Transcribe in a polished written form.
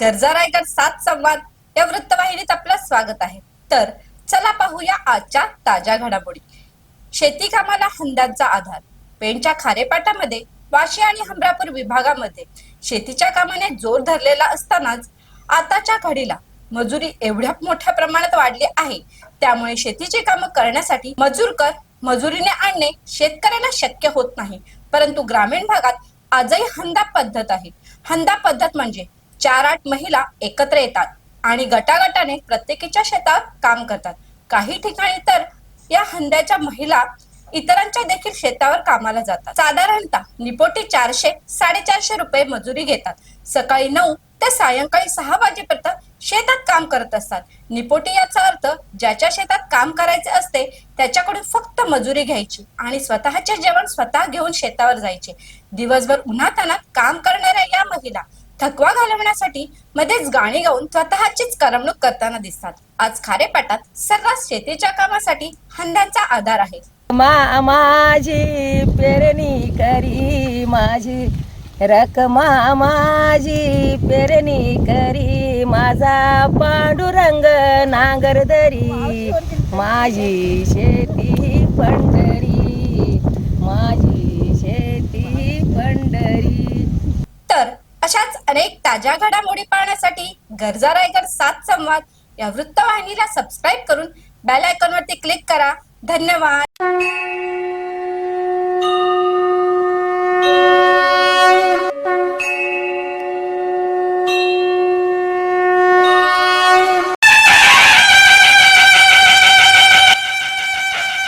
गरजा रायगड 7 संवाद या वृत्तवाहिनीत आपलं स्वागत आहे। तर चला पाहूया आजच्या ताज्या घडामोडी। शेती कामाला हंड्यांचा आधार। पेणच्या खारेपाटामध्ये वाशी आणि हमरापूर विभागामध्ये शेतीच्या कामाने जोर धरलेला असतानाच आताच्या घडीला मजुरी एवढ्या मोठ्या प्रमाणात वाढली आहे, त्यामुळे शेतीची कामं करण्यासाठी मजुरीने आणणे शेतकऱ्यांना शक्य होत नाही। परंतु ग्रामीण भागात आजही हंदा पद्धत आहे। हंदा पद्धत म्हणजे 4-8 महिला एकत्र येतात आणि गटागटाने प्रत्येकीच्या शेतात काम करतात। काही ठिकाणी तर या हंद्याच्या महिला इतरांच्या देखील शेतावर कामाला जातात। साधारणतः निपोटी 400-450 रुपये मजुरी घेतात। सकाळी 9 ते सायंकाळी 6 वाजेपर्यंत शेतात काम करत असतात। निपोटी याचा अर्थ ज्याच्या शेतात काम करायचे असते त्याच्याकडून फक्त मजुरी घ्यायची आणि स्वतःचे जेवण स्वतः घेऊन शेतावर जायचे। दिवसभर उन्हातान्हात काम करणाऱ्या या महिला थकवा घालवण्यासाठी मध्येच गाणी गाऊन स्वतःचीच करमणूक करताना दिसतात। आज खारेपाटात सर्रास शेतीच्या कामासाठी हंड्यांचा आधार आहे। माझी पेरणी करी माझी रकमा माझी पेरणी करी माझा पांडुरंग नांगरदरी माझी शेती पंढरी माझी शेती पंढरी। तर अशाच अनेक ताज्या घडामोडी पाहण्यासाठी गरजा रायगड 7 संवाद या वृत्तवाहिनीला सबस्क्राईब करून बेल आयकॉनवरती क्लिक करा। धन्यवाद।